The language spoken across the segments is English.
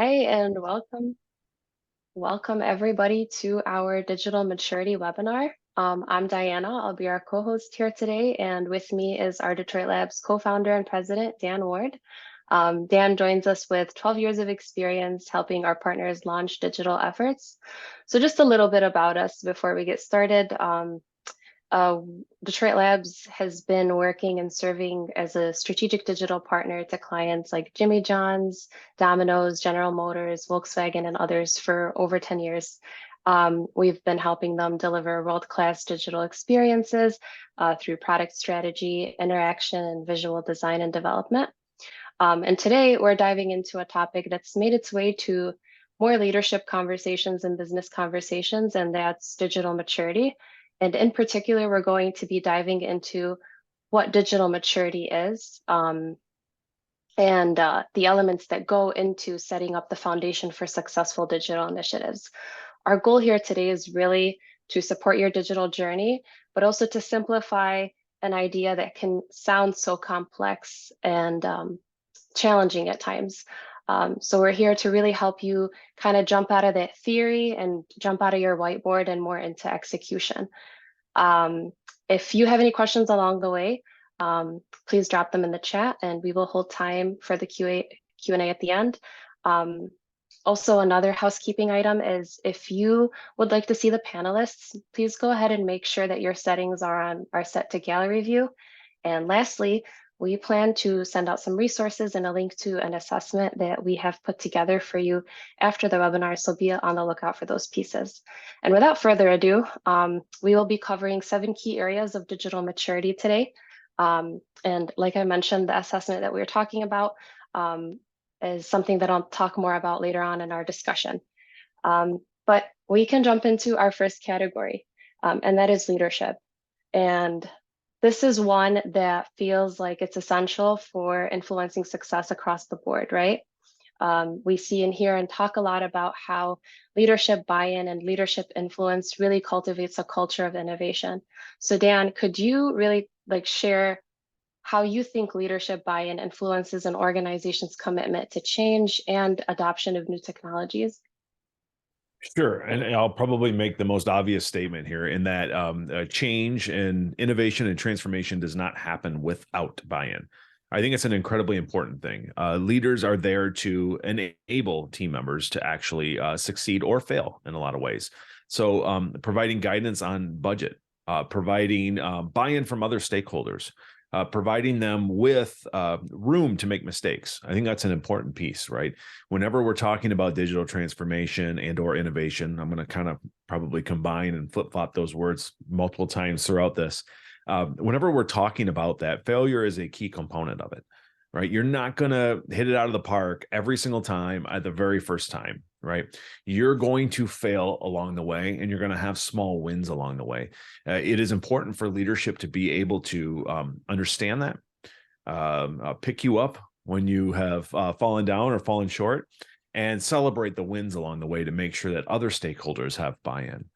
Hi, and welcome everybody to our digital maturity webinar. I'm Diana. I'll be our co-host here today, and with me is our Detroit Labs co-founder and president, Dan Ward. Dan joins us with 12 years of experience helping our partners launch digital efforts. So just a little bit about us before we get started. Uh, Detroit Labs has been working and serving as a strategic digital partner to clients like Jimmy John's, Domino's, General Motors, Volkswagen, and others for over 10 years. We've been helping them deliver world-class digital experiences through product strategy, interaction, and visual design and development. And today we're diving into a topic that's made its way to more leadership conversations and business conversations, and that's digital maturity. And in particular, we're going to be diving into what digital maturity is and the elements that go into setting up the foundation for successful digital initiatives. Our goal here today is really to support your digital journey, but also to simplify an idea that can sound so complex and challenging at times. So we're here to really help you kind of jump out of that theory and jump out of your whiteboard and more into execution. If you have any questions along the way, please drop them in the chat and we will hold time for the Q&A at the end. Also, another housekeeping item is if you would like to see the panelists, please go ahead and make sure that your settings are set to gallery view. And lastly, we plan to send out some resources and a link to an assessment that we have put together for you after the webinar, so be on the lookout for those pieces. And without further ado, we will be covering 7 key areas of digital maturity today. And like I mentioned, the assessment that we were talking about is something that I'll talk more about later on in our discussion. But we can jump into our first category, and that is leadership. And this is one that feels like it's essential for influencing success across the board, right? We see and hear and talk a lot about how leadership buy-in and leadership influence really cultivates a culture of innovation. So Dan, could you really share how you think leadership buy-in influences an organization's commitment to change and adoption of new technologies? Sure. And I'll probably make the most obvious statement here in that change and innovation and transformation does not happen without buy-in. I think it's an incredibly important thing. Leaders are there to enable team members to actually succeed or fail in a lot of ways. So providing guidance on budget, providing buy-in from other stakeholders, providing them with room to make mistakes. I think that's an important piece, right? Whenever we're talking about digital transformation and or innovation, I'm going to kind of probably combine and flip-flop those words multiple times throughout this. Whenever we're talking about that, failure is a key component of it, right? You're not going to hit it out of the park every single time at the very first time, right? You're going to fail along the way and you're going to have small wins along the way. It is important for leadership to be able to understand that, pick you up when you have fallen down or fallen short, and celebrate the wins along the way to make sure that other stakeholders have buy-in.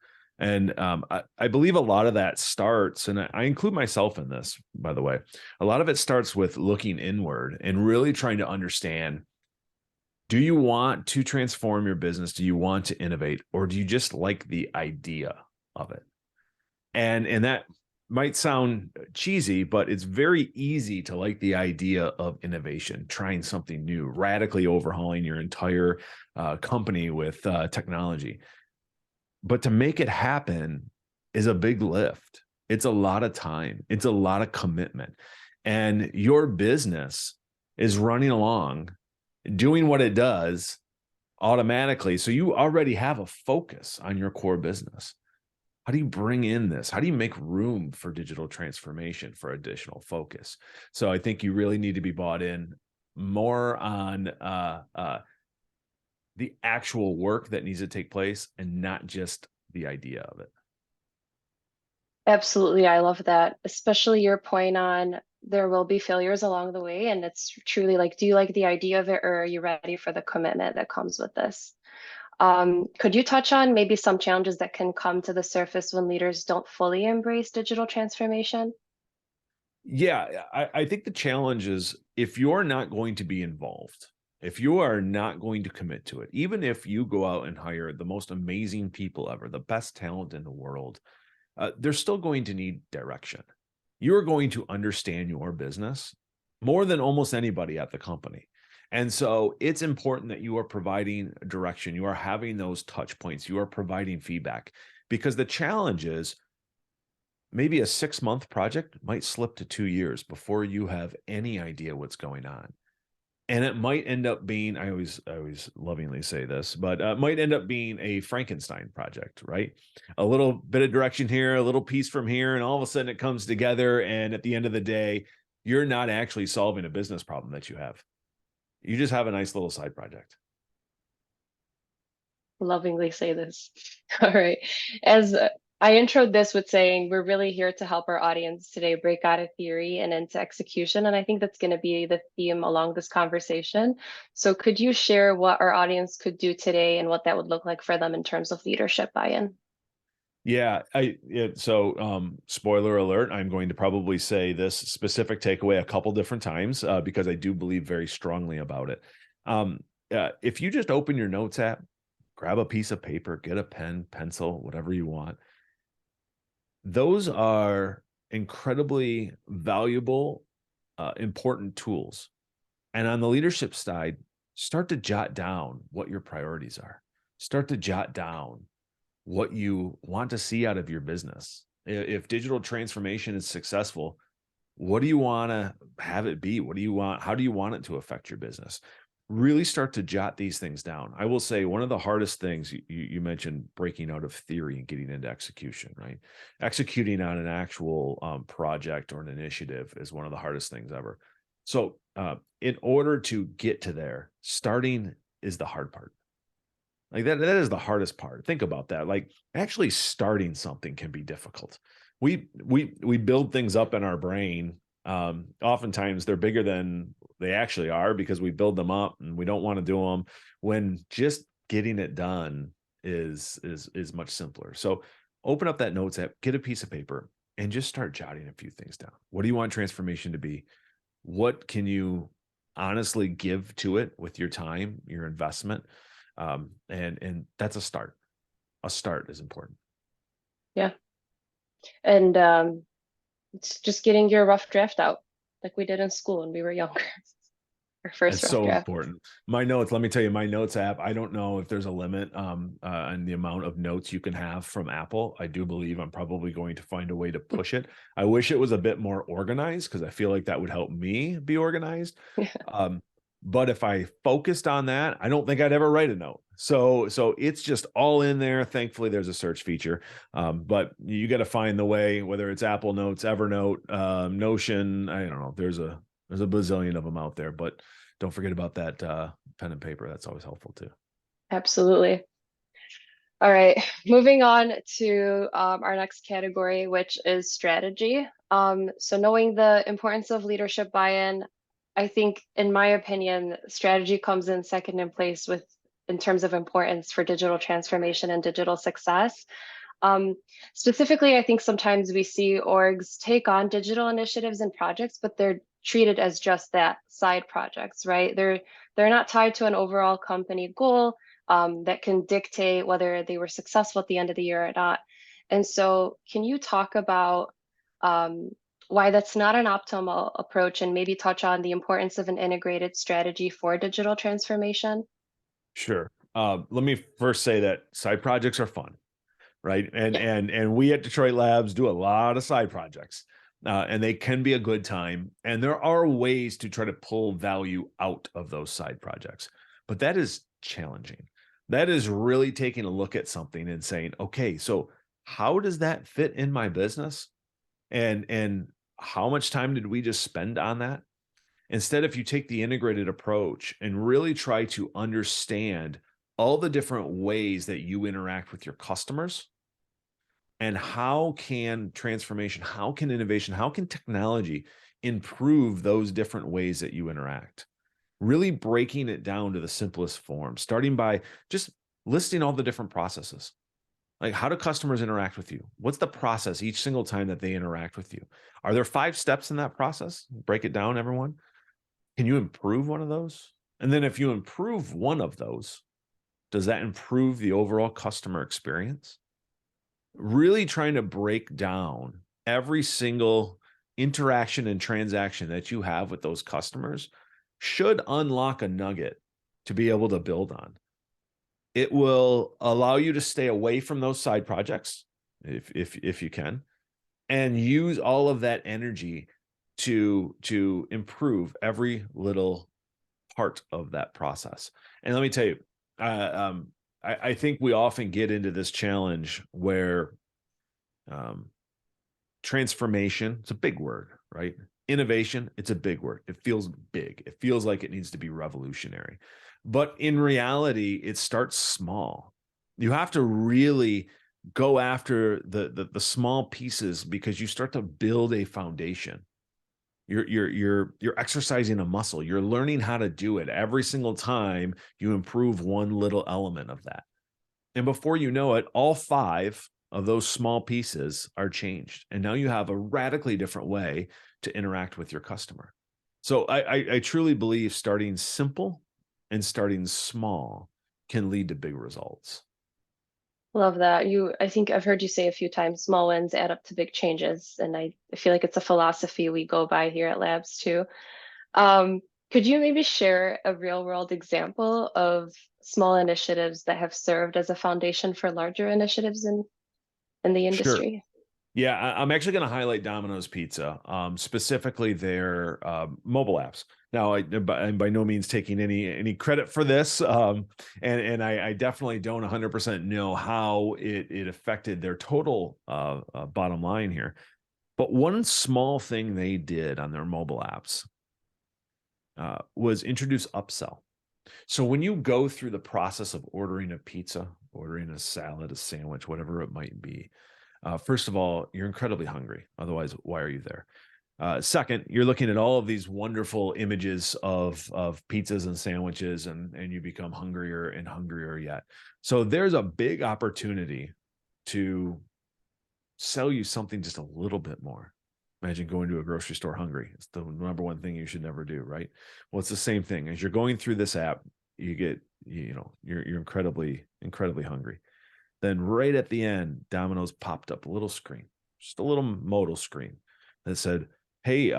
And I believe a lot of that starts, and I include myself in this, by the way, a lot of it starts with looking inward and really trying to understand, do you want to transform your business? Do you want to innovate? Or do you just like the idea of it? And that might sound cheesy, but it's very easy to like the idea of innovation, trying something new, radically overhauling your entire company with technology. But to make it happen is a big lift. It's a lot of time. It's a lot of commitment. And your business is running along, doing what it does automatically. So you already have a focus on your core business. How do you bring in this? How do you make room for digital transformation, for additional focus? So I think you really need to be bought in more on the actual work that needs to take place and not just the idea of it. Absolutely, I love that, especially your point on there will be failures along the way. And it's truly like, do you like the idea of it or are you ready for the commitment that comes with this? Could you touch on maybe some challenges that can come to the surface when leaders don't fully embrace digital transformation? Yeah, I think the challenge is if you're not going to be involved, if you are not going to commit to it, even if you go out and hire the most amazing people ever, the best talent in the world, they're still going to need direction. You're going to understand your business more than almost anybody at the company. And so it's important that you are providing direction. You are having those touch points. You are providing feedback, because the challenge is maybe a 6-month project might slip to 2 years before you have any idea what's going on. And it might end up being, I always lovingly say this, but might end up being a Frankenstein project, right? A little bit of direction here, a little piece from here, and all of a sudden it comes together. And at the end of the day, you're not actually solving a business problem that you have. You just have a nice little side project. Lovingly say this. All right. As I introed this with saying, we're really here to help our audience today break out of theory and into execution. And I think that's going to be the theme along this conversation. So could you share what our audience could do today and what that would look like for them in terms of leadership buy-in? Yeah, spoiler alert, I'm going to probably say this specific takeaway a couple different times because I do believe very strongly about it. If you just open your notes app, grab a piece of paper, get a pen, pencil, whatever you want. Those are incredibly valuable, important tools. And on the leadership side, start to jot down what your priorities are. Start to jot down what you want to see out of your business. If digital transformation is successful, what do you want to have it be? What do you want? How do you want it to affect your business? Really start to jot these things down. I will say one of the hardest things you mentioned, breaking out of theory and getting into execution, right? Executing on an actual project or an initiative is one of the hardest things ever. So in order to get to there, starting is the hard part. Like that is the hardest part. Think about that. Like actually starting something can be difficult. We build things up in our brain. Oftentimes they're bigger than they actually are because we build them up and we don't want to do them, when just getting it done is much simpler. So open up that notes app, get a piece of paper, and just start jotting a few things down. What do you want transformation to be? What can you honestly give to it with your time, your investment? And that's a start. A start is important. Yeah. And it's just getting your rough draft out like we did in school when we were younger. Our first It's rough so draft. important. My notes, let me tell you, my notes app, I don't know if there's a limit on the amount of notes you can have from Apple. I do believe I'm probably going to find a way to push it. I wish it was a bit more organized because I feel like that would help me be organized. Yeah. But if I focused on that, I don't think I'd ever write a note. So it's just all in there. Thankfully, there's a search feature, but you got to find the way, whether it's Apple Notes, Evernote, Notion. I don't know. There's a bazillion of them out there, but don't forget about that pen and paper. That's always helpful too. Absolutely. All right, moving on to our next category, which is strategy. So knowing the importance of leadership buy-in, I think, in my opinion, strategy comes in second in place in terms of importance for digital transformation and digital success. Specifically, I think sometimes we see orgs take on digital initiatives and projects, but they're treated as just that, side projects, right? They're not tied to an overall company goal that can dictate whether they were successful at the end of the year or not. And so can you talk about why that's not an optimal approach, and maybe touch on the importance of an integrated strategy for digital transformation? Sure. Let me first say that side projects are fun, right? Yeah. And we at Detroit Labs do a lot of side projects, and they can be a good time. And there are ways to try to pull value out of those side projects, but that is challenging. That is really taking a look at something and saying, okay, so how does that fit in my business? And how much time did we just spend on that? Instead, if you take the integrated approach and really try to understand all the different ways that you interact with your customers, and how can transformation, how can innovation, how can technology improve those different ways that you interact? Really breaking it down to the simplest form, starting by just listing all the different processes. Like, how do customers interact with you? What's the process each single time that they interact with you? Are there 5 steps in that process? Break it down, everyone. Can you improve one of those? And then if you improve one of those, does that improve the overall customer experience? Really trying to break down every single interaction and transaction that you have with those customers should unlock a nugget to be able to build on. It will allow you to stay away from those side projects if you can, and use all of that energy to improve every little part of that process. And let me tell you, uh, um, I think we often get into this challenge where um, transformation, it's a big word, right? Innovation, it's a big word. It feels big. It feels like it needs to be revolutionary. But in reality, it starts small. You have to really go after the small pieces because you start to build a foundation. You're exercising a muscle. You're learning how to do it every single time you improve one little element of that. And before you know it, all five of those small pieces are changed. And now you have a radically different way to interact with your customer. So I truly believe starting simple and starting small can lead to big results. Love that. I think I've heard you say a few times, small wins add up to big changes. And I feel like it's a philosophy we go by here at Labs too. Um, could you maybe share a real world example of small initiatives that have served as a foundation for larger initiatives in the Sure. industry? Yeah, I'm actually going to highlight Domino's Pizza, specifically their mobile apps. Now, I'm by no means taking any credit for this, and I definitely don't 100% know how it affected their total bottom line here. But one small thing they did on their mobile apps was introduce upsell. So when you go through the process of ordering a pizza, ordering a salad, a sandwich, whatever it might be, first of all, you're incredibly hungry. Otherwise, why are you there? Second, you're looking at all of these wonderful images of pizzas and sandwiches, and you become hungrier and hungrier yet. So there's a big opportunity to sell you something just a little bit more. Imagine going to a grocery store hungry. It's the number one thing you should never do, right? Well, it's the same thing. As you're going through this app, you're incredibly hungry. Then right at the end, Domino's popped up a little screen, just a little modal screen that said, "Hey,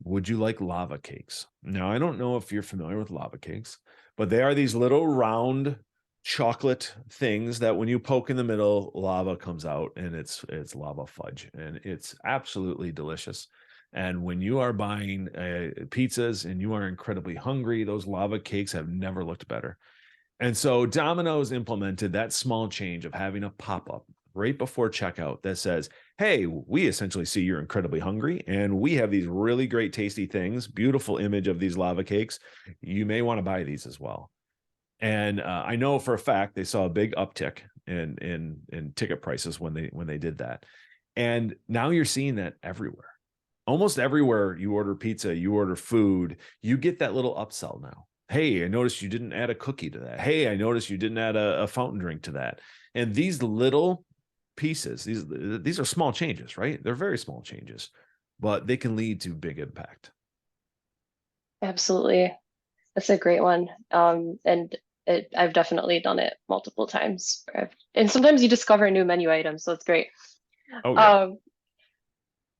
would you like lava cakes?" Now, I don't know if you're familiar with lava cakes, but they are these little round chocolate things that when you poke in the middle, lava comes out, and it's lava fudge, and it's absolutely delicious. And when you are buying pizzas and you are incredibly hungry, those lava cakes have never looked better. And so Domino's implemented that small change of having a pop-up right before checkout that says, "Hey, we essentially see you're incredibly hungry, and we have these really great tasty things, beautiful image of these lava cakes. You may want to buy these as well." And I know for a fact they saw a big uptick in ticket prices when they did that. And now you're seeing that everywhere. Almost everywhere you order pizza, you order food, you get that little upsell now. "Hey, I noticed you didn't add a cookie to that. Hey, I noticed you didn't add a fountain drink to that." And these little pieces, these are small changes, right? They're very small changes, but they can lead to big impact. Absolutely. That's a great one. And I've definitely done it multiple times. And sometimes you discover new menu items, so it's great. Oh yeah. Um,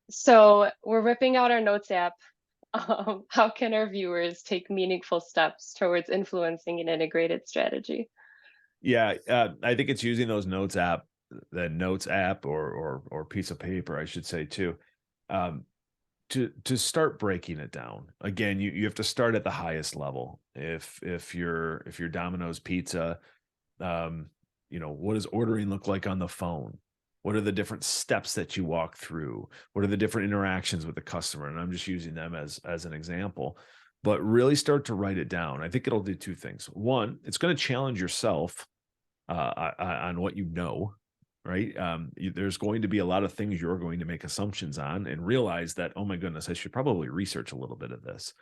so we're ripping out our notes app. How can our viewers take meaningful steps towards influencing an integrated strategy? Yeah, I think it's using those notes app or piece of paper, I should say too, um, to start breaking it down. Again, you have to start at the highest level. If you're Domino's Pizza, what does ordering look like on the phone? What are the different steps that you walk through? What are the different interactions with the customer? And I'm just using them as an example, but really start to write it down. I think it'll do two things. One, it's going to challenge yourself on what you know, right? There's going to be a lot of things you're going to make assumptions on and realize that, oh my goodness, I should probably research a little bit of this.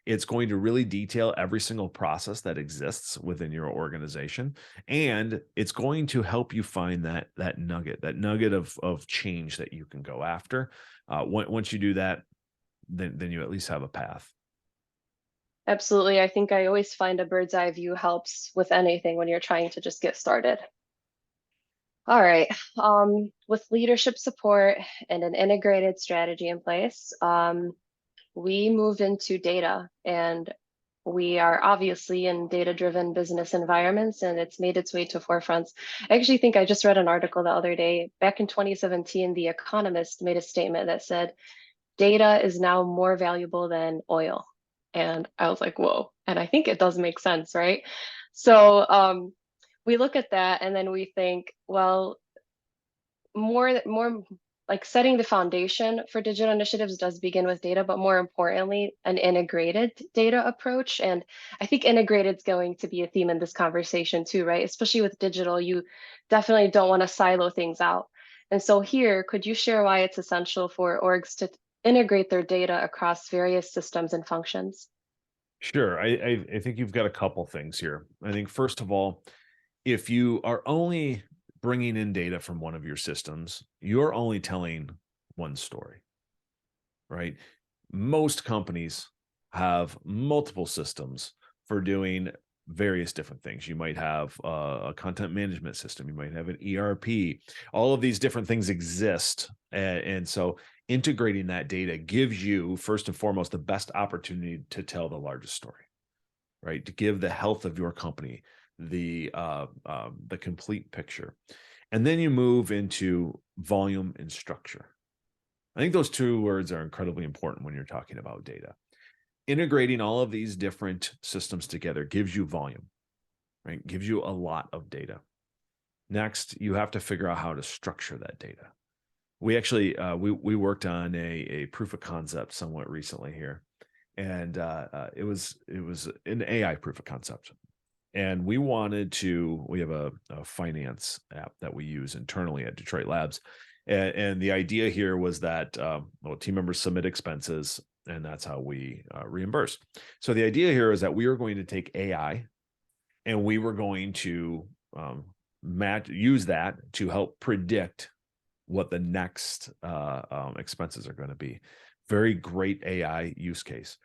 It's going to really detail every single process that exists within your organization, and it's going to help you find that nugget of change that you can go after. Once you do that, then you at least have a path. Absolutely. I think I always find a bird's eye view helps with anything when you're trying to just get started. All right. With leadership support and an integrated strategy in place, we moved into data, and we are obviously in data-driven business environments, and it's made its way to forefronts. I actually think I just read an article the other day. Back in 2017, The Economist made a statement that said, data is now more valuable than oil. And I was like, whoa. And I think it does make sense, right? So we look at that and then we think, well, more like setting the foundation for digital initiatives does begin with data, but more importantly, an integrated data approach. And I think integrated is going to be a theme in this conversation too, right? Especially with digital, you definitely don't want to silo things out. And so here, could you share why it's essential for orgs to integrate their data across various systems and functions? Sure. I think you've got a couple things here. I think first of all, if you are only bringing in data from one of your systems, you're only telling one story, right? Most companies have multiple systems for doing various different things. You might have a content management system, you might have an ERP. All of these different things exist. And so integrating that data gives you, first and foremost, the best opportunity to tell the largest story, right? To give the health of your company the complete picture. And then you move into volume and structure. I think those two words are incredibly important when you're talking about data. Integrating all of these different systems together gives you volume, right? Gives you a lot of data. Next, you have to figure out how to structure that data. We actually we worked on a proof of concept somewhat recently here, and it was an AI proof of concept. And we have a finance app that we use internally at Detroit Labs. And the idea here was that team members submit expenses, and that's how we reimburse. So the idea here is that we are going to take AI and we were going to use that to help predict what the next expenses are going to be. Very great AI use case.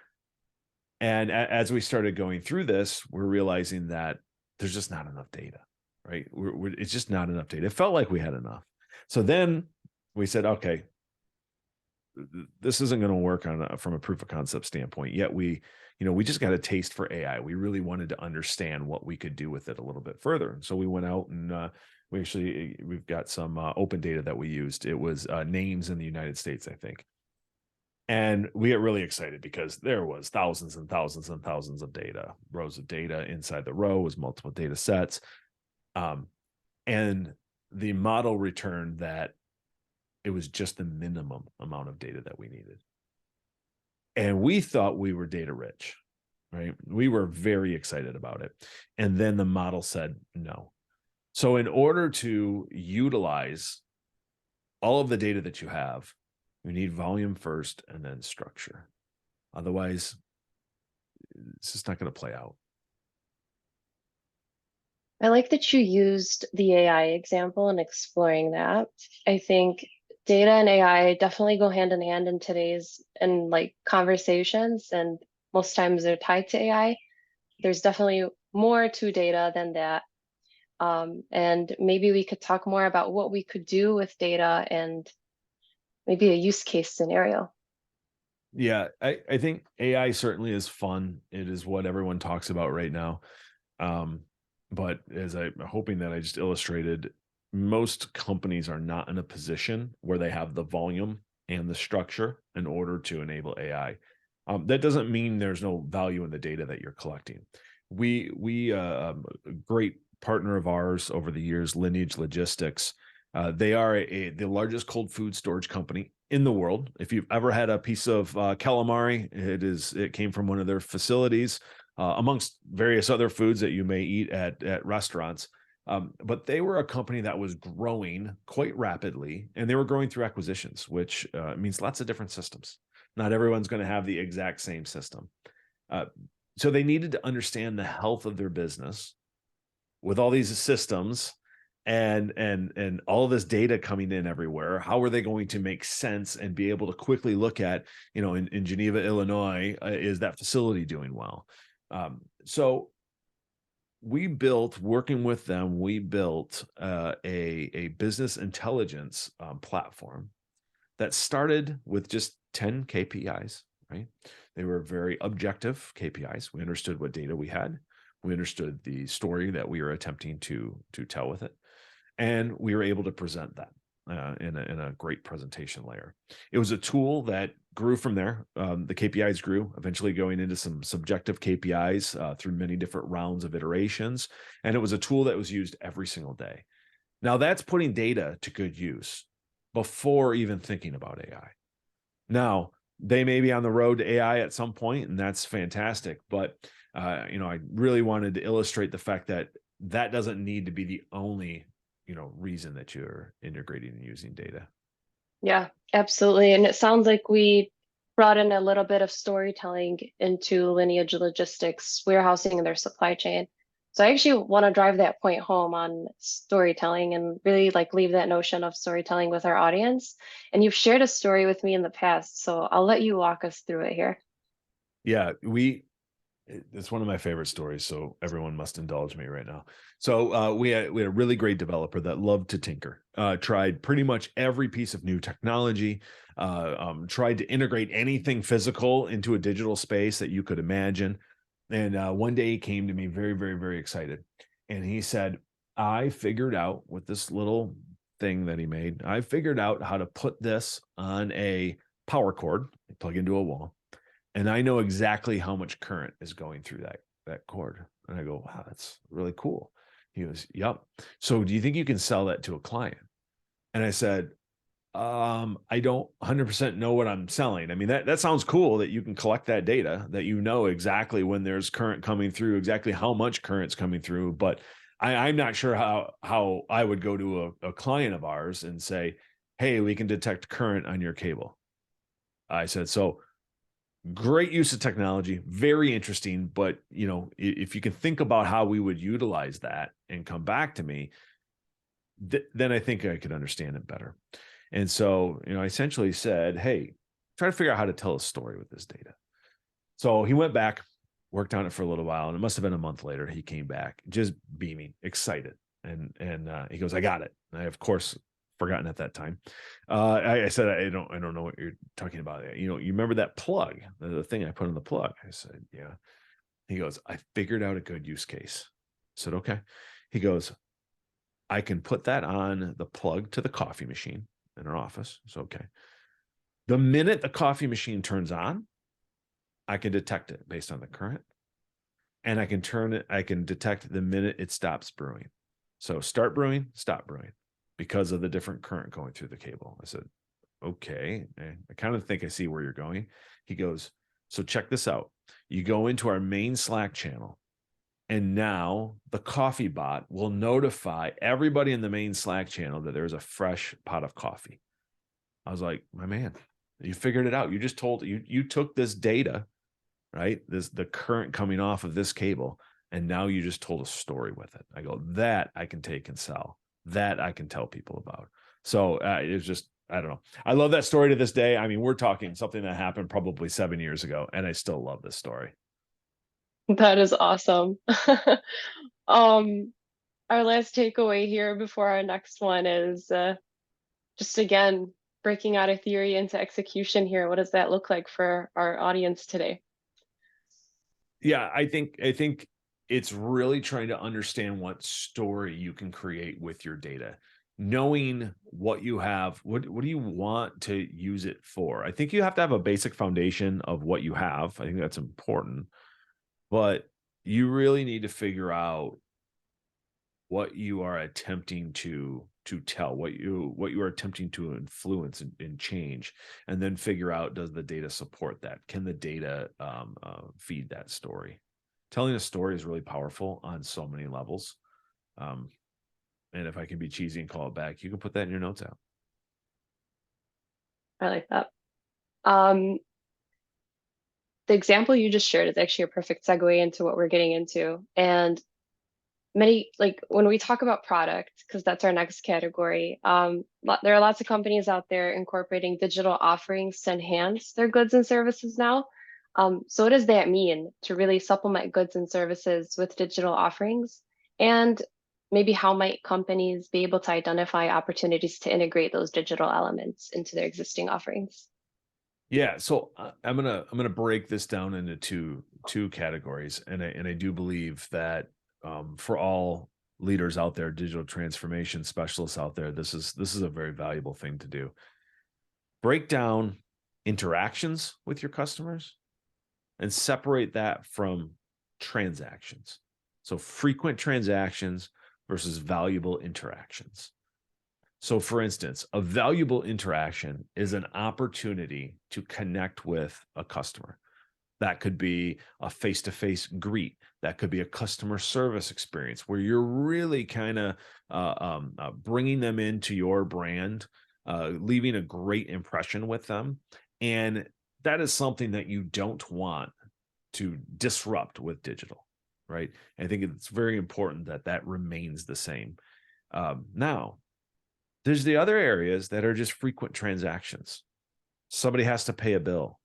And as we started going through this, we're realizing that there's just not enough data, right? It's just not enough data. It felt like we had enough. So then we said, okay, this isn't going to work from a proof of concept standpoint. Yet we just got a taste for AI. We really wanted to understand what we could do with it a little bit further. So we went out and we've got some open data that we used. It was names in the United States, I think. And we get really excited because there was thousands and thousands and thousands of data, rows of data inside the row was multiple data sets. And the model returned that it was just the minimum amount of data that we needed. And we thought we were data rich, right? We were very excited about it. And then the model said no. So in order to utilize all of the data that you have, you need volume first and then structure. Otherwise, it's just not going to play out. I like that you used the AI example and exploring that. I think data and AI definitely go hand in hand in today's and like conversations, and most times they're tied to AI. There's definitely more to data than that. And maybe we could talk more about what we could do with data and maybe a use case scenario. Yeah, I think AI certainly is fun. It is what everyone talks about right now. But as I'm hoping that I just illustrated, most companies are not in a position where they have the volume and the structure in order to enable AI. That doesn't mean there's no value in the data that you're collecting. We a great partner of ours over the years, Lineage Logistics. They are the largest cold food storage company in the world. If you've ever had a piece of calamari, it came from one of their facilities, amongst various other foods that you may eat at restaurants. But they were a company that was growing quite rapidly, and they were growing through acquisitions, which means lots of different systems. Not everyone's going to have the exact same system. So they needed to understand the health of their business with all these systems and all this data coming in everywhere. How are they going to make sense and be able to quickly look at, in Geneva, Illinois, is that facility doing well? So working with them, we built a business intelligence platform that started with just 10 KPIs, right? They were very objective KPIs. We understood what data we had. We understood the story that we were attempting to tell with it. And we were able to present that in a great presentation layer. It was a tool that grew from there. The KPIs grew, eventually going into some subjective KPIs through many different rounds of iterations. And it was a tool that was used every single day. Now that's putting data to good use before even thinking about AI. Now, they may be on the road to AI at some point, and that's fantastic. But I really wanted to illustrate the fact that that doesn't need to be the only reason that you're integrating and using data. Yeah, absolutely. And it sounds like we brought in a little bit of storytelling into Lineage Logistics warehousing and their supply chain. So I actually want to drive that point home on storytelling and really like leave that notion of storytelling with our audience. And you've shared a story with me in the past, so I'll let you walk us through it here. Yeah, it's one of my favorite stories, so everyone must indulge me right now. So we had a really great developer that loved to tinker, tried pretty much every piece of new technology, tried to integrate anything physical into a digital space that you could imagine. And one day he came to me very, very, very excited. And he said, I figured out with this little thing that he made, I figured out how to put this on a power cord, plug into a wall, and I know exactly how much current is going through that cord. And I go, wow, that's really cool. He goes, yep. So do you think you can sell that to a client? And I said, I don't 100% know what I'm selling. I mean, that sounds cool that you can collect that data, that you know exactly when there's current coming through, exactly how much current's coming through. But I'm not sure how I would go to a client of ours and say, hey, we can detect current on your cable. I said, so great use of technology, very interesting. But if you can think about how we would utilize that and come back to me, then I think I could understand it better. And so, I essentially said, hey, try to figure out how to tell a story with this data. So he went back, worked on it for a little while, and it must have been a month later. He came back just beaming, excited. And he goes, I got it. And I, of course, forgotten at that time. I said, I don't know what you're talking about. You remember that plug, the thing I put in the plug? I said, yeah. He goes, I figured out a good use case. I said, okay. He goes, I can put that on the plug to the coffee machine in our office. So, okay. The minute the coffee machine turns on, I can detect it based on the current. And I can detect the minute it stops brewing. So start brewing, stop brewing, because of the different current going through the cable. I said, okay. I kind of think I see where you're going. He goes, so check this out. You go into our main Slack channel, and now the coffee bot will notify everybody in the main Slack channel that there's a fresh pot of coffee. I was like, my man, you figured it out. You just you took this data, right? The current coming off of this cable, and now you just told a story with it. I go, that I can take and sell. That I can tell people about. So it's just, I don't know. I love that story to this day. I mean, we're talking something that happened probably 7 years ago, and I still love this story. That is awesome. Um, our last takeaway here before our next one is just again breaking out of theory into execution here. What does that look like for our audience today? Yeah, I think it's really trying to understand what story you can create with your data, knowing what you have, what do you want to use it for. I think you have to have a basic foundation of what you have. I think that's important, but you really need to figure out what you are attempting to tell, what you are attempting to influence and change, and then figure out, does the data support that? Can the data feed that story? Telling a story is really powerful on so many levels. And if I can be cheesy and call it back, you can put that in your notes out. I like that. Um, the example you just shared is actually a perfect segue into what we're getting into. And many, like when we talk about product, because that's our next category, there are lots of companies out there incorporating digital offerings to enhance their goods and services now. So what does that mean to really supplement goods and services with digital offerings? And maybe how might companies be able to identify opportunities to integrate those digital elements into their existing offerings? Yeah, so I'm gonna break this down into two categories, and I do believe that for all leaders out there, digital transformation specialists out there, this is a very valuable thing to do. Break down interactions with your customers and separate that from transactions. So frequent transactions versus valuable interactions. So, for instance, a valuable interaction is an opportunity to connect with a customer. That could be a face to face greet. That could be a customer service experience where you're really kind of bringing them into your brand, leaving a great impression with them. And that is something that you don't want to disrupt with digital, right? I think it's very important that that remains the same. Now, there's the other areas that are just frequent transactions. Somebody has to pay a bill.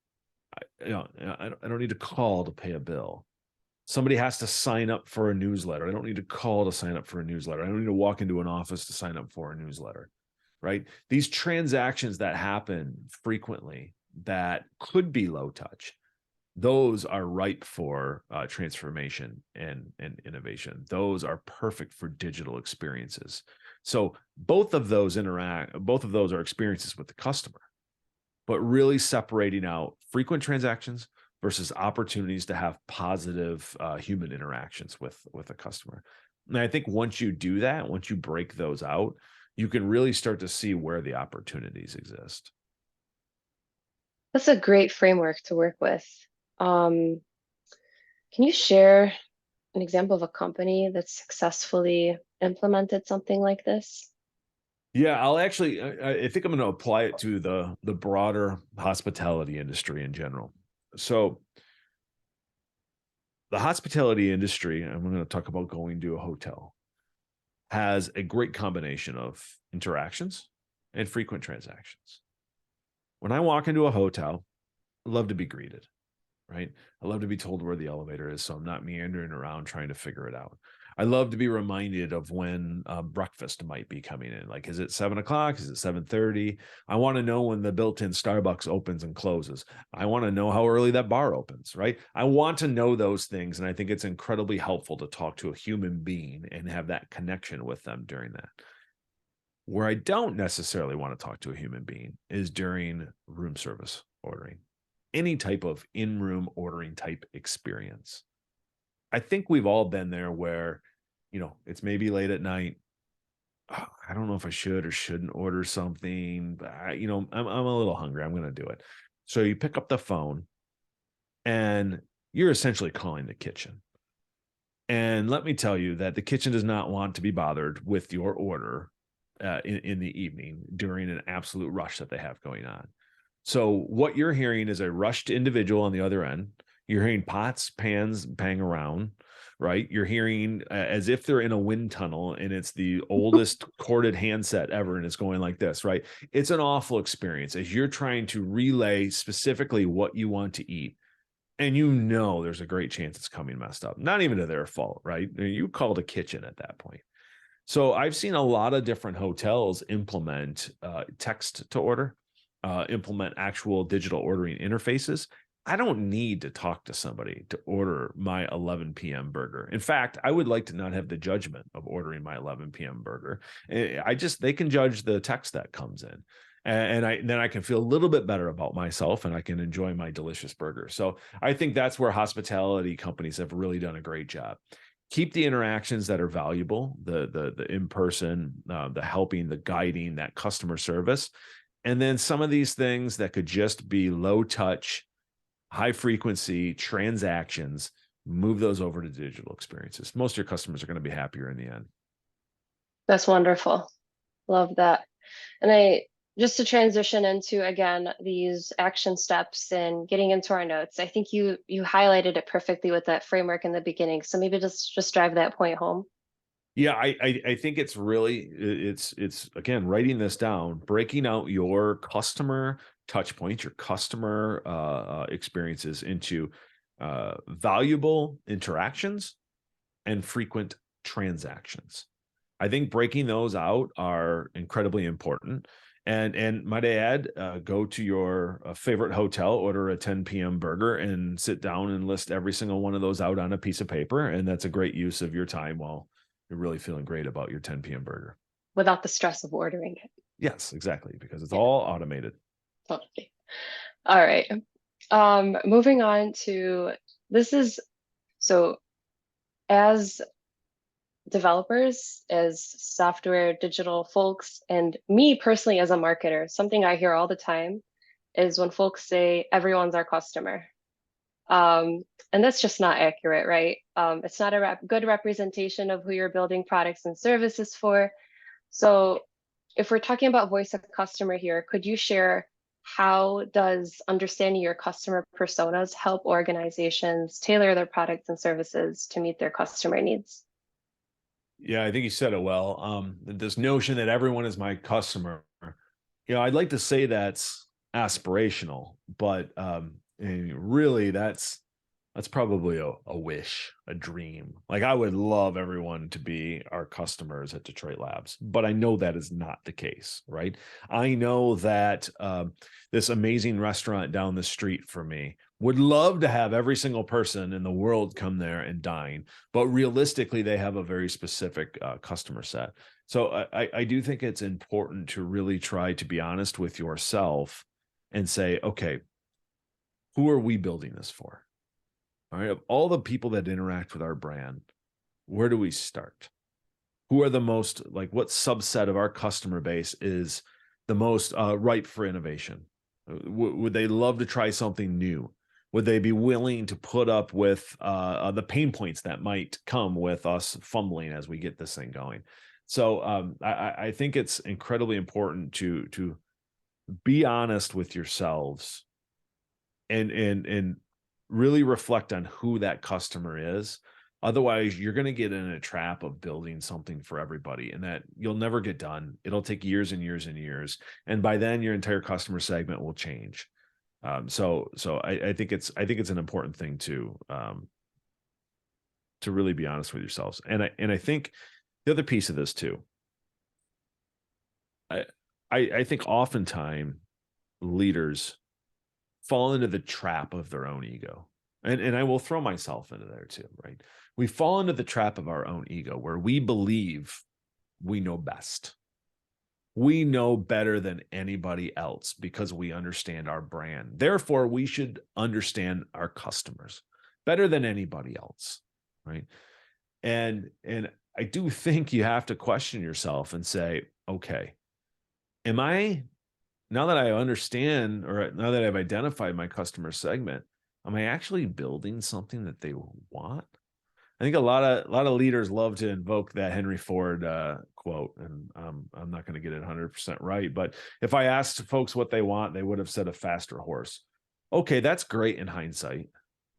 I don't need to call to pay a bill. Somebody has to sign up for a newsletter. I don't need to call to sign up for a newsletter. I don't need to walk into an office to sign up for a newsletter, right? These transactions that happen frequently that could be low touch, those are ripe for transformation and innovation. Those are perfect for digital experiences. So both of those are experiences with the customer, but really separating out frequent transactions versus opportunities to have positive human interactions with a customer. And I think once you do that, once you break those out, you can really start to see where the opportunities exist. That's a great framework to work with. Um, can you share an example of a company that successfully implemented something like this? Yeah, I'll actually. I think I'm going to apply it to the broader hospitality industry in general. So, the hospitality industry, and we're going to talk about going to a hotel, has a great combination of interactions and frequent transactions. When I walk into a hotel, I love to be greeted, right? I love to be told where the elevator is, so I'm not meandering around trying to figure it out. I love to be reminded of when breakfast might be coming in. Like, is it 7 o'clock? Is it 7:30? I want to know when the built-in Starbucks opens and closes. I want to know how early that bar opens, right? I want to know those things, and I think it's incredibly helpful to talk to a human being and have that connection with them during that. Where I don't necessarily want to talk to a human being is during room service ordering, any type of in room ordering type experience. I think we've all been there where, it's maybe late at night. "Oh, I don't know if I should or shouldn't order something, but I'm a little hungry. I'm going to do it." So you pick up the phone and you're essentially calling the kitchen. And let me tell you that the kitchen does not want to be bothered with your order in the evening during an absolute rush that they have going on. So what you're hearing is a rushed individual on the other end. You're hearing pots, pans bang around, right? You're hearing as if they're in a wind tunnel and it's the oldest corded handset ever and it's going like this, right? It's an awful experience as you're trying to relay specifically what you want to eat. And there's a great chance it's coming messed up. Not even to their fault, right? You called a kitchen at that point. So I've seen a lot of different hotels implement text to order, implement actual digital ordering interfaces. I don't need to talk to somebody to order my 11 p.m. burger. In fact, I would like to not have the judgment of ordering my 11 p.m. burger. They can judge the text that comes in. And then I can feel a little bit better about myself and I can enjoy my delicious burger. So I think that's where hospitality companies have really done a great job. Keep the interactions that are valuable, the in-person, the helping, the guiding, that customer service. And then some of these things that could just be low touch, high frequency transactions, move those over to digital experiences. Most of your customers are going to be happier in the end. That's wonderful. Love that. And I just to transition into again these action steps and getting into our notes. I think you highlighted it perfectly with that framework in the beginning. So maybe just drive that point home. Yeah, I think it's really it's again writing this down, breaking out your customer touch points, your customer experiences into valuable interactions and frequent transactions. I think breaking those out are incredibly important. And might I add, go to your favorite hotel, order a 10 p.m. burger, and sit down and list every single one of those out on a piece of paper. And that's a great use of your time while you're really feeling great about your 10 p.m. burger. without the stress of ordering it. Yes, exactly, because it's Yeah, all automated. totally. All right. Moving on to this is so as developers, as software digital folks, and me personally as a marketer, something I hear all the time is when folks say everyone's our customer. And that's just not accurate, right? It's not a good representation of who you're building products and services for. So if we're talking about voice of customer here, could you share how does understanding your customer personas help organizations tailor their products and services to meet their customer needs? Yeah, I think you said it well. This notion that everyone is my customer, I'd like to say that's aspirational, but really that's probably a wish, a dream. Like I would love everyone to be our customers at Detroit Labs, but I know that is not the case, right? I know that this amazing restaurant down the street for me would love to have every single person in the world come there and dine, but realistically, they have a very specific customer set. So I do think it's important to really try to be honest with yourself and say, okay, who are we building this for? All right. Of all the people that interact with our brand, where do we start? Who are the most, like, what subset of our customer base is the most ripe for innovation? Would they love to try something new? Would they be willing to put up with the pain points that might come with us fumbling as we get this thing going? So I think it's incredibly important to be honest with yourselves and really reflect on who that customer is. Otherwise, you're going to get in a trap of building something for everybody and that you'll never get done. It'll take years and years and years. And by then your entire customer segment will change. So I think it's an important thing to really be honest with yourselves. And I think the other piece of this too, I I think oftentimes leaders fall into the trap of their own ego. And I will throw myself into there too, right? We fall into the trap of our own ego where we believe we know best. We know better than anybody else because we understand our brand. Therefore, we should understand our customers better than anybody else, right? And I do think you have to question yourself and say, okay, am I now that I understand or now that I've identified my customer segment, am I actually building something that they want? I think a lot of leaders love to invoke that Henry Ford quote, and I'm not going to get it 100% right, but if I asked folks what they want, they would have said a faster horse. Okay, that's great in hindsight,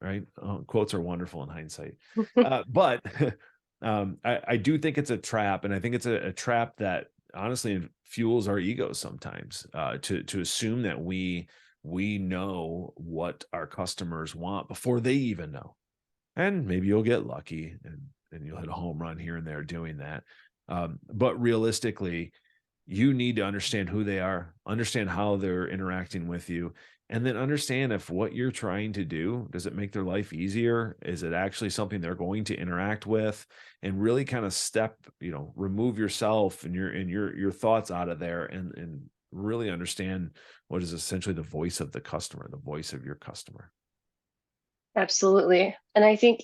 right? Quotes are wonderful in hindsight, but I do think it's a trap, and I think it's a trap that honestly fuels our egos sometimes to assume that we know what our customers want before they even know. And maybe you'll get lucky and you'll hit a home run here and there doing that. But realistically, you need to understand who they are, understand how they're interacting with you, and then understand if what you're trying to do, does it make their life easier? Is it actually something they're going to interact with? And really kind of remove yourself and your thoughts out of there and really understand what is essentially the voice of the customer, the voice of your customer. Absolutely. And I think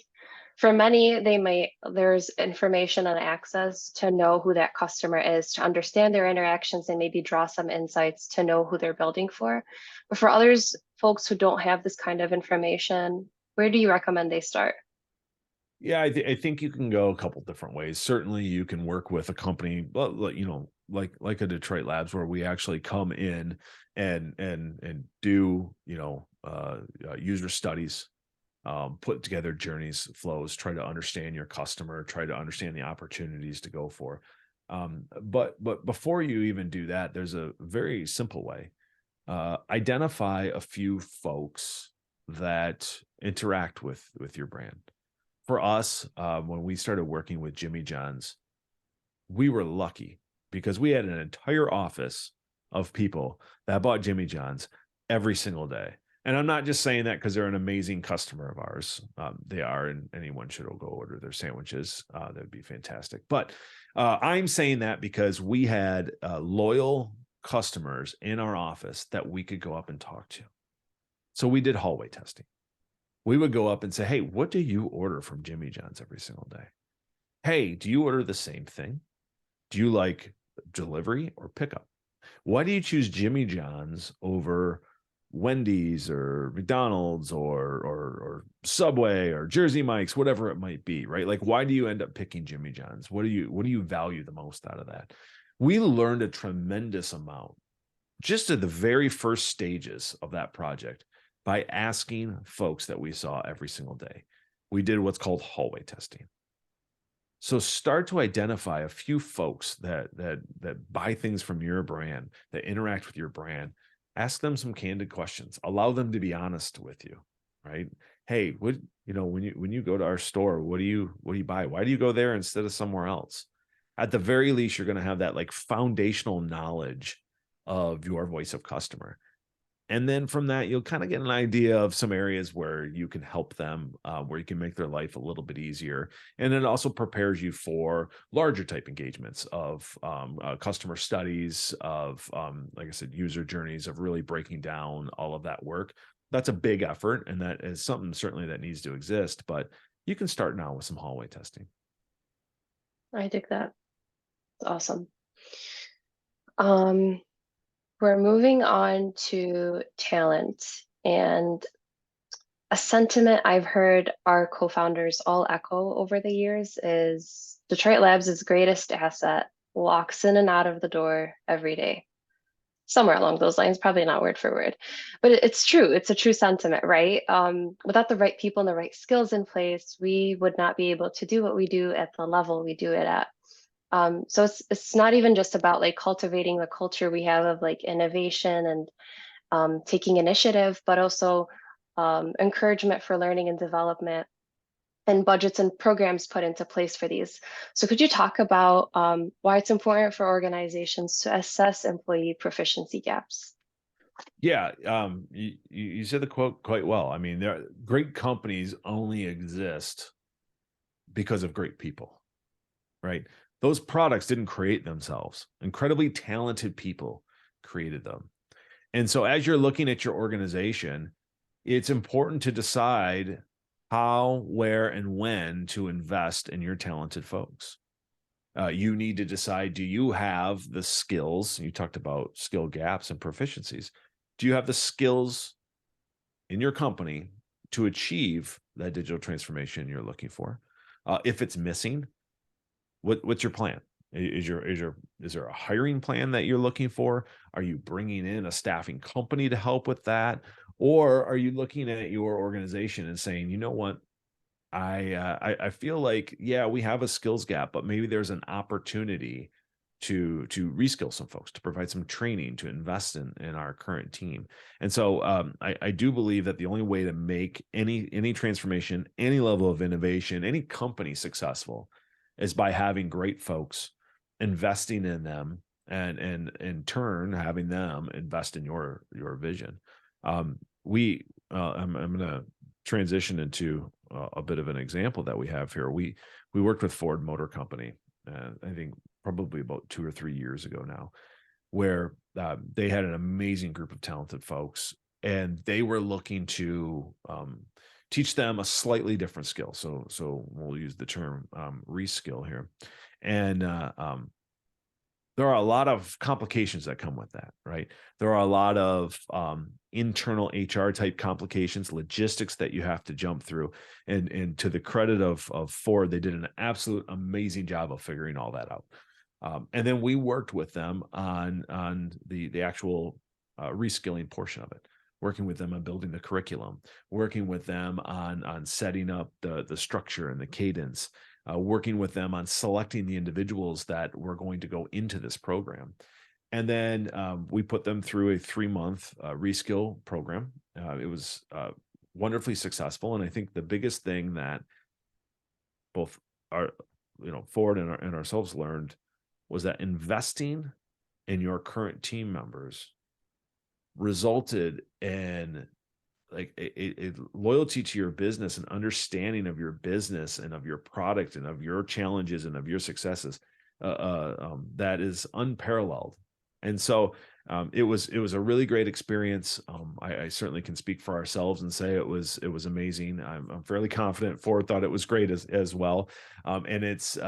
for many, there's information and access to know who that customer is, to understand their interactions and maybe draw some insights to know who they're building for. But for others, folks who don't have this kind of information, where do you recommend they start? Yeah, I think you can go a couple different ways. Certainly, you can work with a company, like a Detroit Labs, where we actually come in and do user studies put together journeys, flows, try to understand your customer, try to understand the opportunities to go for. But before you even do that, there's a very simple way. Identify a few folks that interact with your brand. For us, when we started working with Jimmy John's, we were lucky because we had an entire office of people that bought Jimmy John's every single day. And I'm not just saying that because they're an amazing customer of ours. They are, and anyone should go order their sandwiches. That would be fantastic. But I'm saying that because we had loyal customers in our office that we could go up and talk to. So we did hallway testing. We would go up and say, hey, what do you order from Jimmy John's every single day? Hey, do you order the same thing? Do you like delivery or pickup? Why do you choose Jimmy John's over Wendy's or McDonald's or Subway or Jersey Mike's, whatever it might be, right? Like, why do you end up picking Jimmy John's? What do you value the most out of that? We learned a tremendous amount just at the very first stages of that project by asking folks that we saw every single day. We did what's called hallway testing. So start to identify a few folks that buy things from your brand, that interact with your brand. Ask them some candid questions. Allow them to be honest with you, right? Hey, when you go to our store, what do you buy? Why do you go there instead of somewhere else? At the very least, you're going to have that like foundational knowledge of your voice of customer. And then from that, you'll kind of get an idea of some areas where you can help them, where you can make their life a little bit easier. And it also prepares you for larger type engagements of customer studies, of, like I said, user journeys, of really breaking down all of that work. That's a big effort. And that is something certainly that needs to exist. But you can start now with some hallway testing. I dig that. It's awesome. We're moving on to talent, and a sentiment I've heard our co-founders all echo over the years is Detroit Labs' greatest asset walks in and out of the door every day. Somewhere along those lines, probably not word for word, but it's true. It's a true sentiment, right? Without the right people and the right skills in place, we would not be able to do what we do at the level we do it at. So it's not even just about like cultivating the culture we have of like innovation and taking initiative, but also encouragement for learning and development and budgets and programs put into place for these. So could you talk about why it's important for organizations to assess employee proficiency gaps? Yeah, you said the quote quite well. I mean, great companies only exist because of great people, right? Those products didn't create themselves. Incredibly talented people created them. And so as you're looking at your organization, it's important to decide how, where, and when to invest in your talented folks. You need to decide, do you have the skills? You talked about skill gaps and proficiencies. Do you have the skills in your company to achieve that digital transformation you're looking for? If it's missing, what's your plan? Is there a hiring plan that you're looking for? Are you bringing in a staffing company to help with that? Or are you looking at your organization and saying, you know what? I feel like, yeah, we have a skills gap, but maybe there's an opportunity to reskill some folks, to provide some training, to invest in our current team. And so I do believe that the only way to make any transformation, any level of innovation, any company successful is by having great folks, investing in them, and in turn having them invest in your vision. I'm going to transition into a bit of an example that we have here. We worked with Ford Motor Company, I think probably about 2 or 3 years ago now, where they had an amazing group of talented folks, and they were looking to teach them a slightly different skill. So we'll use the term reskill here, and there are a lot of complications that come with that, right? There are a lot of internal HR type complications, logistics that you have to jump through. And to the credit of Ford, they did an absolute amazing job of figuring all that out. And then we worked with them on the actual reskilling portion of it. working with them on building the curriculum, working with them on setting up the structure and the cadence, working with them on selecting the individuals that were going to go into this program. And then we put them through a 3-month reskill program. It was wonderfully successful. And I think the biggest thing that both our, Ford and ourselves learned was that investing in your current team members resulted in like a loyalty to your business and understanding of your business and of your product and of your challenges and of your successes that is unparalleled. And so it was a really great experience. I certainly can speak for ourselves and say it was amazing. I'm fairly confident Ford thought it was great as well. And it's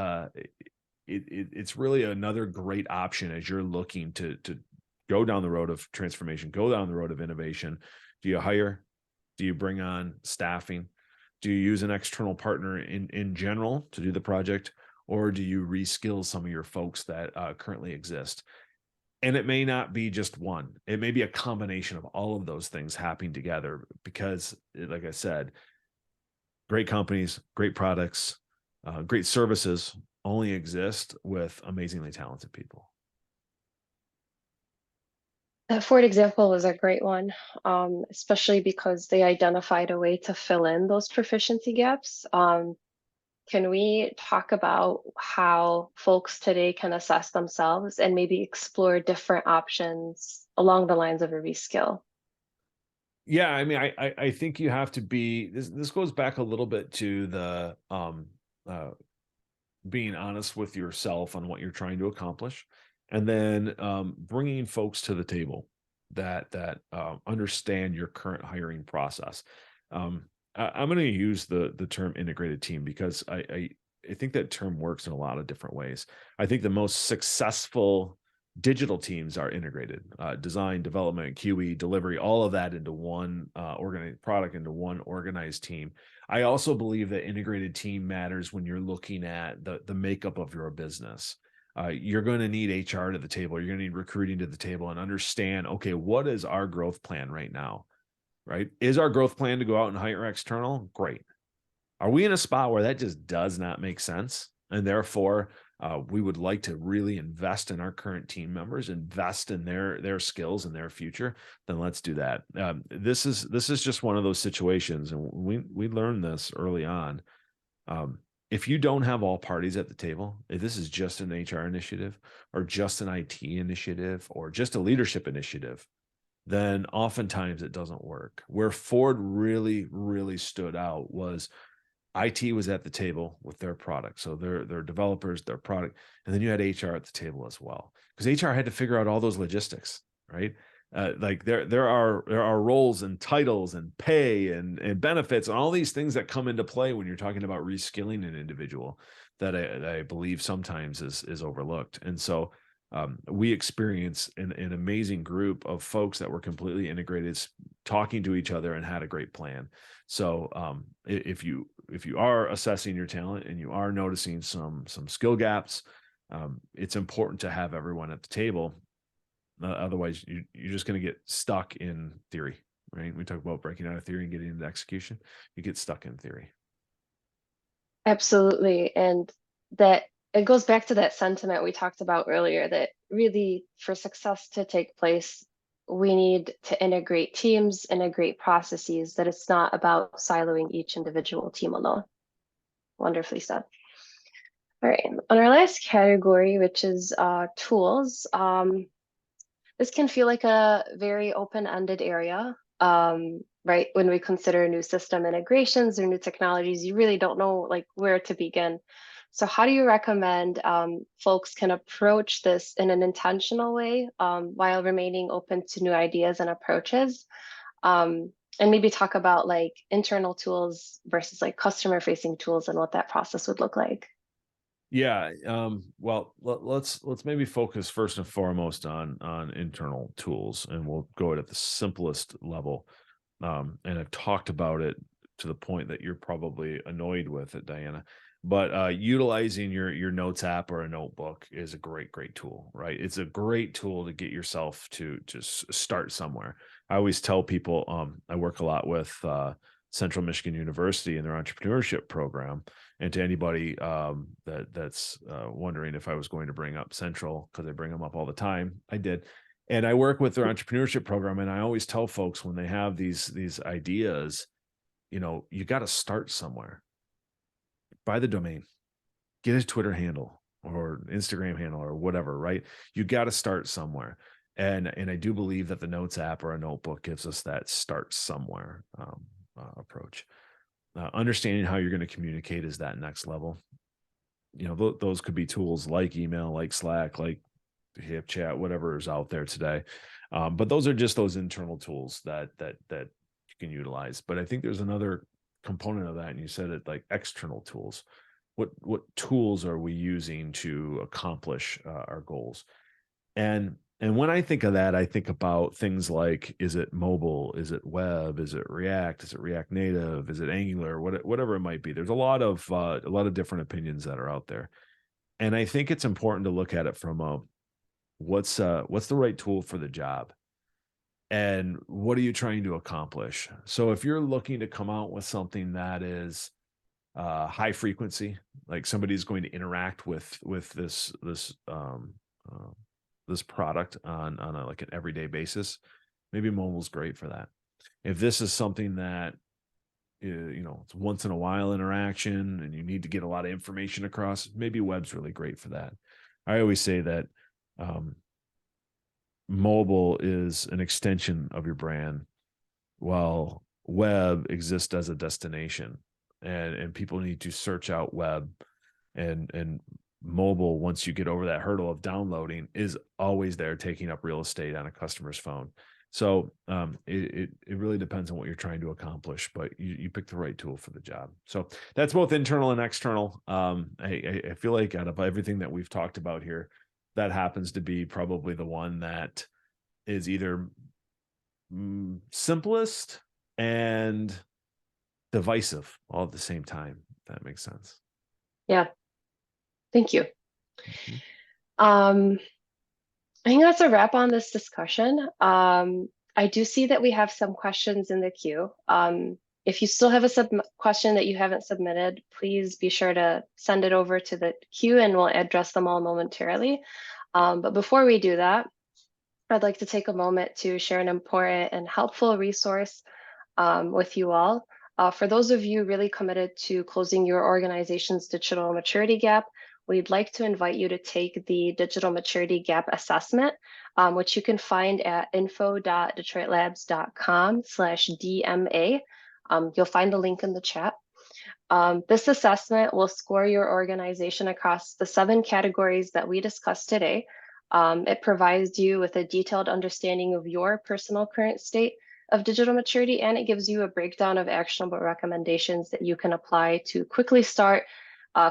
really another great option as you're looking to go down the road of transformation, go down the road of innovation. Do you hire? Do you bring on staffing? Do you use an external partner in general to do the project? Or do you reskill some of your folks that currently exist? And it may not be just one. It may be a combination of all of those things happening together because, like I said, great companies, great products, great services only exist with amazingly talented people. That Ford example was a great one, especially because they identified a way to fill in those proficiency gaps. Can we talk about how folks today can assess themselves and maybe explore different options along the lines of a reskill? Yeah, I mean, I think you have to be. This goes back a little bit to the being honest with yourself on what you're trying to accomplish, and then bringing folks to the table that understand your current hiring process. I'm going to use the term integrated team because I think that term works in a lot of different ways. I think the most successful digital teams are integrated: design, development, QE, delivery, all of that into one organized product, into one organized team. I also believe that integrated team matters when you're looking at the makeup of your business. You're going to need HR to the table. You're going to need recruiting to the table and understand, okay, what is our growth plan right now? Right? Is our growth plan to go out and hire external? Great. Are we in a spot where that just does not make sense? And therefore, we would like to really invest in our current team members, invest in their skills and their future. Then let's do that. This is just one of those situations, and we learned this early on. If you don't have all parties at the table, if this is just an HR initiative or just an IT initiative or just a leadership initiative, then oftentimes it doesn't work. Where Ford really, really stood out was IT was at the table with their product. So their developers, their product, and then you had HR at the table as well. Because HR had to figure out all those logistics, right? Like there are roles and titles and pay and benefits and all these things that come into play when you're talking about reskilling an individual that I believe sometimes is overlooked. And so we experienced an amazing group of folks that were completely integrated, talking to each other, and had a great plan. So if you are assessing your talent and you are noticing some skill gaps, it's important to have everyone at the table. Otherwise, you're just going to get stuck in theory, right? We talk about breaking out of theory and getting into execution. You get stuck in theory. Absolutely. And that it goes back to that sentiment we talked about earlier that really for success to take place, we need to integrate teams, integrate processes, that it's not about siloing each individual team alone. Wonderfully said. All right, on our last category, which is tools, this can feel like a very open-ended area, right? When we consider new system integrations or new technologies, you really don't know like where to begin. So how do you recommend folks can approach this in an intentional way while remaining open to new ideas and approaches? And maybe talk about like internal tools versus like customer-facing tools and what that process would look like. Yeah. Well, let's maybe focus first and foremost on internal tools, and we'll go at the simplest level. And I've talked about it to the point that you're probably annoyed with it, Diana. But utilizing your notes app or a notebook is a great tool, right? It's a great tool to get yourself to just start somewhere. I always tell people, I work a lot with Central Michigan University and their entrepreneurship program. And to anybody that's wondering if I was going to bring up Central, because I bring them up all the time, I did. And I work with their entrepreneurship program, and I always tell folks when they have these ideas, you got to start somewhere. Buy the domain, get a Twitter handle or Instagram handle or whatever, right? You got to start somewhere. And I do believe that the Notes app or a notebook gives us that start somewhere approach. Understanding how you're going to communicate is that next level. Those could be tools like email, like Slack, like HipChat, whatever is out there today. But those are just those internal tools that you can utilize. But I think there's another component of that, and you said it, like external tools. What tools are we using to accomplish our goals? And when I think of that, I think about things like, is it mobile? Is it web? Is it React? Is it React Native? Is it Angular? Whatever it might be. There's a lot of different opinions that are out there. And I think it's important to look at it from what's the right tool for the job? And what are you trying to accomplish? So if you're looking to come out with something that is high frequency, like somebody's going to interact with this product on like an everyday basis, maybe mobile's great for that. If this is something that it's once in a while interaction and you need to get a lot of information across, maybe web's really great for that. I always say that mobile is an extension of your brand, while web exists as a destination, and people need to search out web, and mobile, once you get over that hurdle of downloading, is always there taking up real estate on a customer's phone. So it really depends on what you're trying to accomplish, but you pick the right tool for the job. So that's both internal and external. I feel like out of everything that we've talked about here, that happens to be probably the one that is either simplest and divisive all at the same time. If that makes sense. Yeah, thank you. Mhm. I think that's a wrap on this discussion. I do see that we have some questions in the queue. If you still have a question that you haven't submitted, please be sure to send it over to the queue and we'll address them all momentarily. But before we do that, I'd like to take a moment to share an important and helpful resource with you all. For those of you really committed to closing your organization's digital maturity gap, we'd like to invite you to take the Digital Maturity Gap Assessment, which you can find at info.detroitlabs.com/DMA. You'll find the link in the chat. This assessment will score your organization across the 7 categories that we discussed today. It provides you with a detailed understanding of your personal current state of digital maturity, and it gives you a breakdown of actionable recommendations that you can apply to quickly start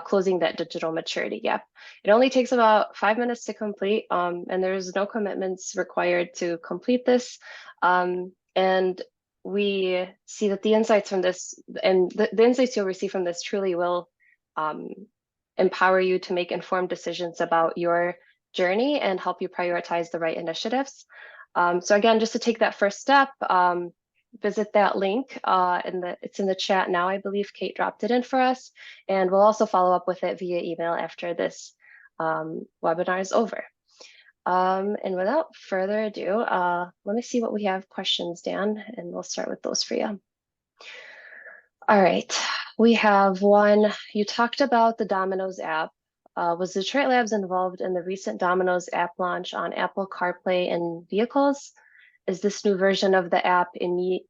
closing that digital maturity gap. It only takes about 5 minutes to complete, and there's no commitments required to complete this. And we see that the insights from this and the insights you'll receive from this truly will empower you to make informed decisions about your journey and help you prioritize the right initiatives. So again, just to take that first step, visit that link. It's in the chat now. I believe Kate dropped it in for us, and we'll also follow up with it via email after this webinar is over. And without further ado, let me see what we have questions, Dan, and we'll start with those for you. All right, we have one. You talked about the Domino's app. Was Detroit Labs involved in the recent Domino's app launch on Apple CarPlay and vehicles? Is this version of the app meeting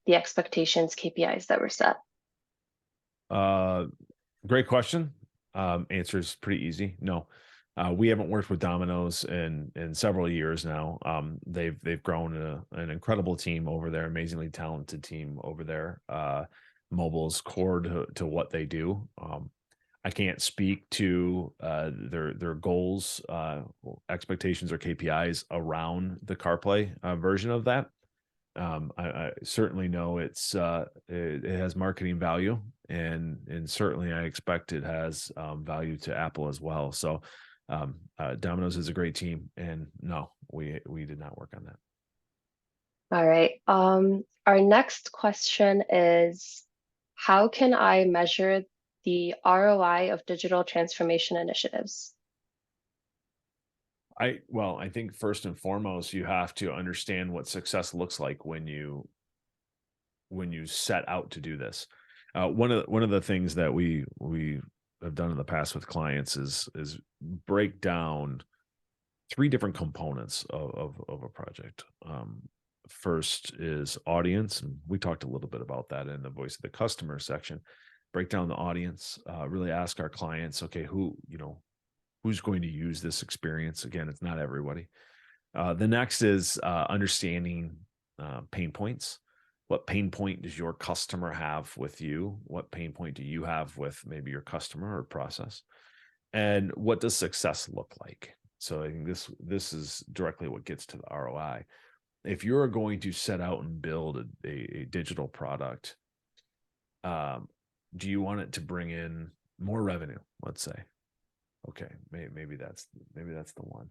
the expectations KPIs that were set? Great question. Answer is pretty easy. No, we haven't worked with Domino's in several years now. They've grown an incredible team over there, amazingly talented team over there. Mobile's core to what they do. I can't speak to their goals, expectations, or KPIs around the CarPlay version of that. I certainly know it has marketing value, and certainly I expect it has value to Apple as well. So Domino's is a great team, and no, we did not work on that. All right. Our next question is, how can I measure the ROI of digital transformation initiatives? I think first and foremost, you have to understand what success looks like when you set out to do this. One of the things that we have done in the past with clients is break down three different components of a project. First is audience, and we talked a little bit about that in the voice of the customer section. Break down the audience, really ask our clients, okay, who's going to use this experience? Again, it's not everybody. The next is understanding pain points. What pain point does your customer have with you? What pain point do you have with maybe your customer or process? And what does success look like? So I think this is directly what gets to the ROI. If you're going to set out and build a digital product, do you want it to bring in more revenue? Let's say, okay, maybe that's the one.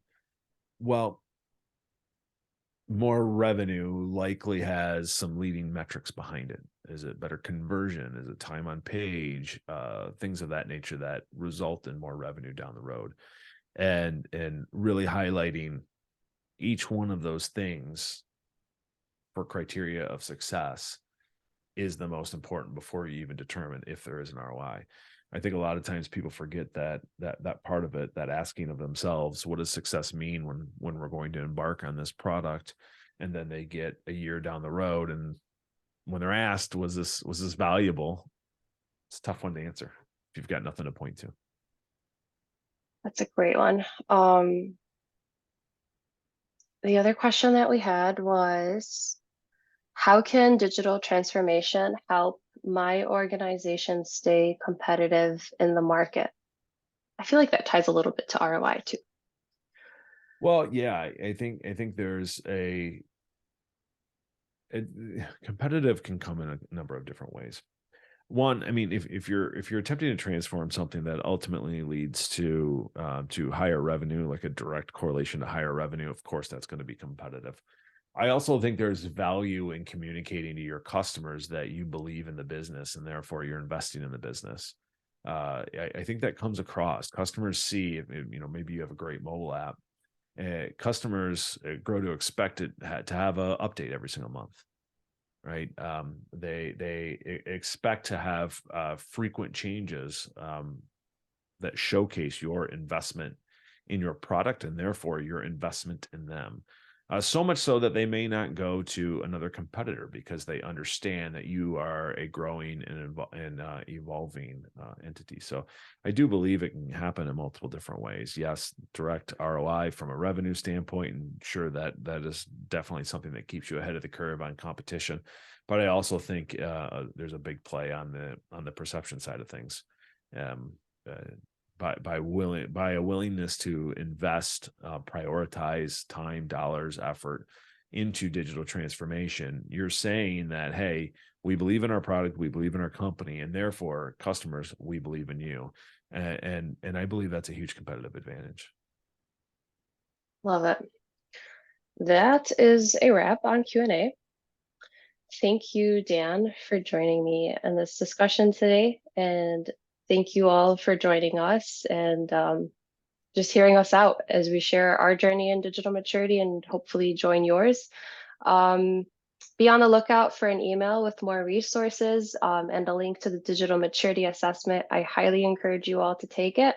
Well, more revenue likely has some leading metrics behind it. Is it better conversion? Is it time on page? Things of that nature that result in more revenue down the road, and really highlighting each one of those things for criteria of success is the most important before you even determine if there is an ROI. I think a lot of times people forget that part of it, that asking of themselves, what does success mean when we're going to embark on this product? And then they get a year down the road, and when they're asked, was this valuable? It's a tough one to answer if you've got nothing to point to. That's a great one. The other question that we had was, how can digital transformation help my organization stay competitive in the market? I feel like that ties a little bit to ROI too. Well, yeah, I think there's competitive can come in a number of different ways. One, I mean, if you're attempting to transform something that ultimately leads to higher revenue, like a direct correlation to higher revenue, of course that's going to be competitive. I also think there's value in communicating to your customers that you believe in the business and therefore you're investing in the business. I think that comes across. Customers see, maybe you have a great mobile app. Customers grow to expect it to have an update every single month, right? They expect to have frequent changes that showcase your investment in your product and therefore your investment in them. So much so that they may not go to another competitor because they understand that you are a growing and evolving entity. So I do believe it can happen in multiple different ways. Yes, direct ROI from a revenue standpoint, and sure that is definitely something that keeps you ahead of the curve on competition. But I also think there's a big play on the perception side of things. By a willingness to invest, prioritize time, dollars, effort into digital transformation, you're saying that, hey, we believe in our product, we believe in our company, and therefore customers, we believe in you. And I believe that's a huge competitive advantage. Love it. That is a wrap on Q&A. Thank you, Dan, for joining me in this discussion today. And thank you all for joining us and just hearing us out as we share our journey in digital maturity and hopefully join yours. Be on the lookout for an email with more resources and a link to the digital maturity assessment. I highly encourage you all to take it.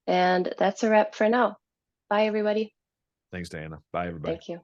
And that's a wrap for now. Bye, everybody. Thanks, Diana. Bye, everybody. Thank you.